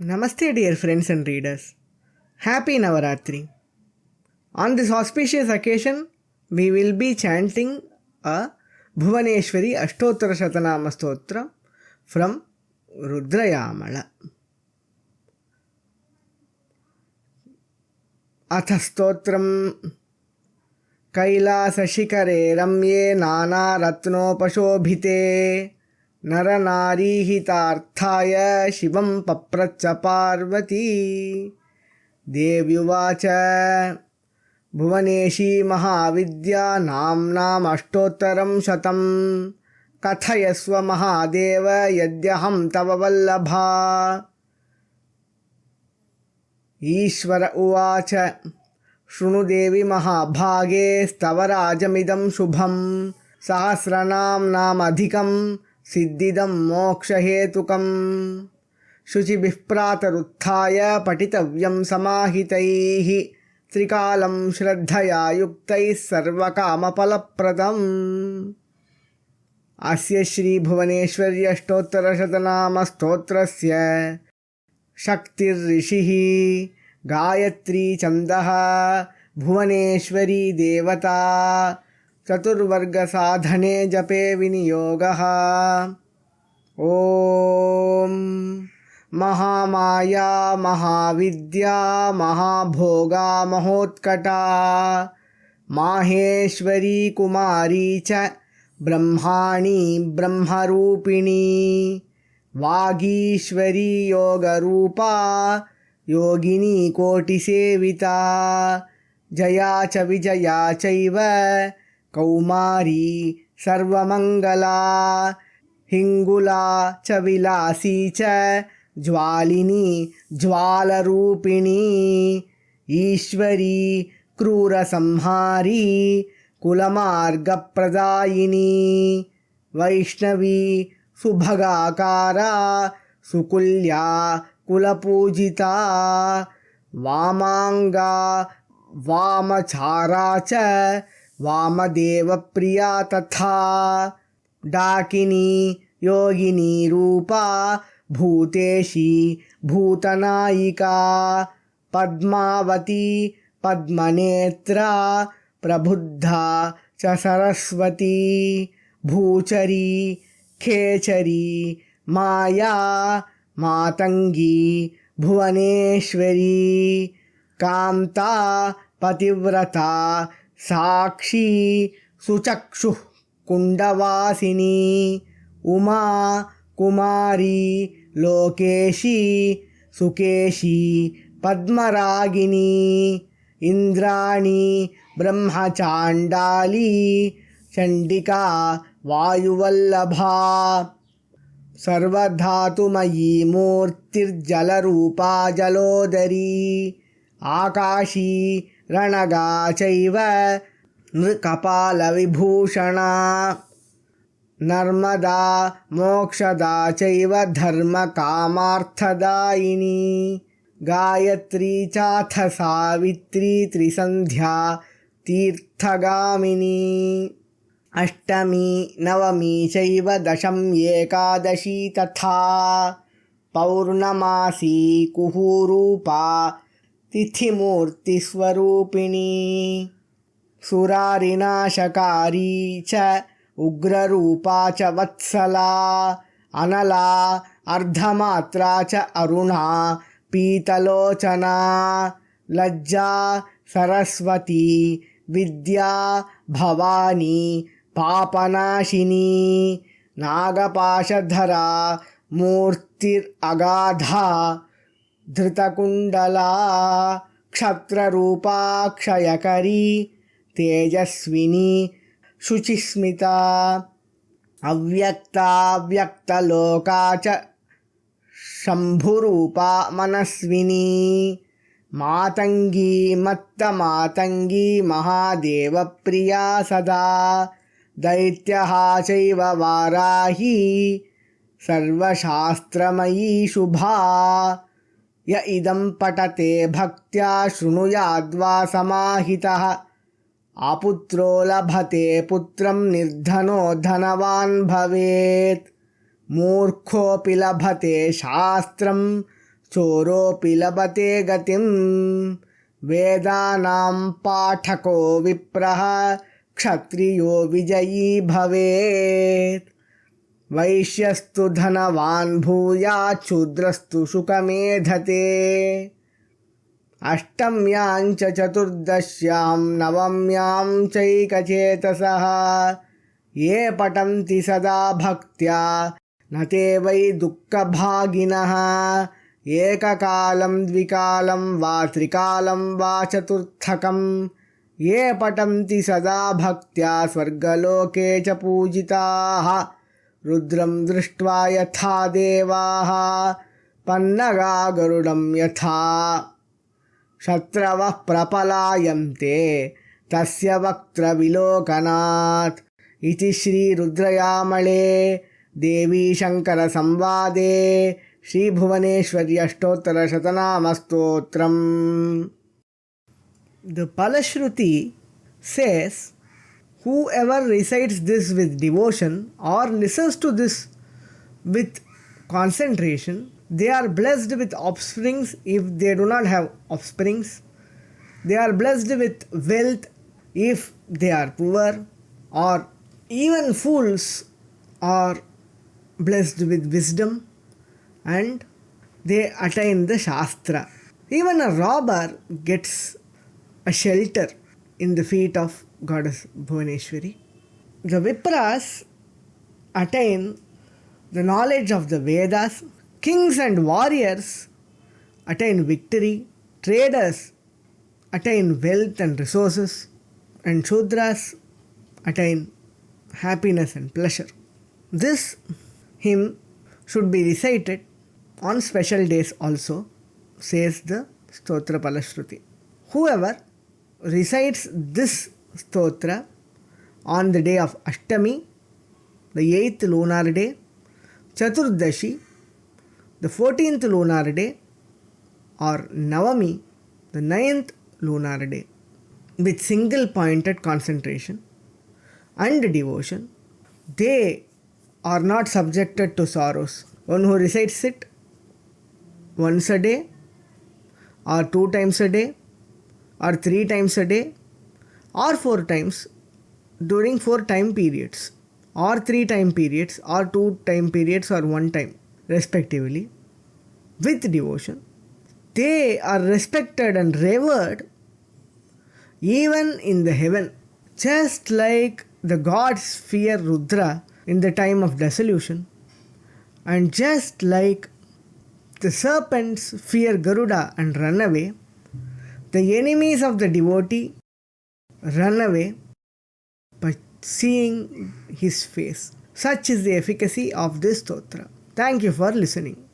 Namaste, dear friends and readers. Happy Navaratri. On this auspicious occasion, we will be chanting a Bhuvaneshwari Ashtottara Shatanama Stotra from Rudrayamala. Atha Stotram Kailasashikare Ramye Nana Ratnopashobhite नरनारीहितार्थाय शिवं पप्रच्छ पार्वती देव्युवाच भुवनेशी महाविद्या नाम्नामष्टोत्तरं शतं कथयस्व महादेव यद्यहं तव वल्लभा। ईश्वर उवाच शृणु देवि महाभागे स्तवराजमिदं शुभं सहस्रनाम्नामधिकं सिद्धिदं मोक्षहेतुकं शुचिभिः प्रातरुत्थाय पठितव्यं समाहितैः त्रिकालं श्रद्धया युक्तैः सर्वकामफलप्रदम्। अस्य श्रीभुवनेश्वरी अष्टोत्तरशतनामस्तोत्रस्य शक्तिर्ऋषिः गायत्री छन्दः भुवनेश्वरी देवता चतुर्वर्गसाधने जपे विनियोगः। ॐ महामाया महाविद्या महाभोगा महोत्कटा माहेश्वरी कुमारी च ब्रह्माणी ब्रह्मरूपिणी वागीश्वरी योगरूपा योगिनी कोटिसेविता जया च विजया चैव कौमारी सर्वमंगला हिंगुला च विलासी च ज्वालिनी ज्वालरूपिणी ईश्वरी क्रूरसंहारी कुलमार्गप्रदायिनी वैष्णवी सुभगाकारा सुकुल्या कुलपूजिता वामांगा वामचारा च वामदेवप्रिया तथा डाकिनी योगिनी रूपा भूतेशी भूतनायिका पद्मावती पद्मनेत्रा प्रबुद्धा च सरस्वती भूचरी खेचरी माया मातंगी भुवनेश्वरी कांता पतिव्रता साक्षी सुचक्षुः कुंडवासिनी उमा कुमारी लोकेशी सुकेशी पद्मरागिनी इंद्राणी ब्रह्मचांडाली चंडिका वायुवल्लभा सर्वधातुमयी मूर्तिर्जलरूपा जलोदरी आकाशी रणगा चैव नृकपालविभूषणा नर्मदा मोक्षदा चैव धर्मकामार्थदायिनी गायत्री चाथ सावित्री त्रिसन्ध्या तीर्थगामिनी अष्टमी नवमी चैव दशमी एकादशी तथा पौर्णमासी कुहूरूपा तिथिमूर्तिस्वरूपिणी सुरारिनाशकारी च उग्ररूपा च वत्सला अनला अर्धमात्रा च अरुणा पीतलोचना लज्जा सरस्वती विद्या भवानी पापनाशिनी नागपाशधरा मूर्तिरगाधा धृतकुंडला क्षत्ररूपा क्षयकरी तेजस्विनी शुचिस्मिता अव्यक्ता व्यक्तलोका च शंभुरूपा मनस्विनी मातंगी मत्तमातंगी महादेवप्रिया सदा दैत्यः चैव वाराही सर्वशास्त्रमयी शुभा य इदं पठते भक्त्या शृणुयाद्वा समाहितः आपुत्रो लभते पुत्रं निर्धनो धनवान् भवेत् मूर्खोऽपि लभते शास्त्रं चोरोऽपि लभते गतिं वेदानां पाठको विप्रः क्षत्रियो विजयी भवेत् वैश्यस्तु धनवान् भूयात् शूद्रस्तु शुकमेधते अष्टम्यां च चतुर्दश्यां नवम्यां चैकचेतसः ये पठन्ति सदा भक्त्या न ते वै दुःखभागिनः एककालं द्विकालं वा त्रिकालं वा चतुर्थकं ये पठन्ति सदा भक्त्या स्वर्गलोके च पूजिताः रुद्रं दृष्ट्वा यथा देवाः पन्नगा गरुडं यथा शत्रवः प्रपलायन्ते तस्य वक्त्रविलोकनात् इति श्रीरुद्रयामळे देवी शङ्करसंवादे श्रीभुवनेश्वरी अष्टोत्तरशतनामस्तोत्रम्. The Palashruti says, whoever recites this with devotion or listens to this with concentration, they are blessed with offsprings if they do not have offsprings. They are blessed with wealth if they are poor, or even fools are blessed with wisdom and they attain the Shastra. Even a robber gets a shelter in the feet of Goddess Bhuvaneshwari. The Vipras attain the knowledge of the Vedas. Kings and warriors attain victory. Traders attain wealth and resources. And Shudras attain happiness and pleasure. This hymn should be recited on special days also, says the Stotra Palashruti. Whoever recites this stotra on the day of Ashtami, the 8th lunar day, Chaturdashi, the 14th lunar day, or Navami, the 9th lunar day, with single pointed concentration and devotion, they are not subjected to sorrows. One who recites it once a day, or 2 times a day, or 3 times a day, or 4 times during 4 time periods, or 3 time periods, or 2 time periods, or 1 time respectively, with devotion, they are respected and revered even in the heaven, just like the gods fear Rudra in the time of dissolution, and just like the serpents fear Garuda and run away. The enemies of the devotee run away by seeing his face. Such is the efficacy of this stotra. Thank you for listening.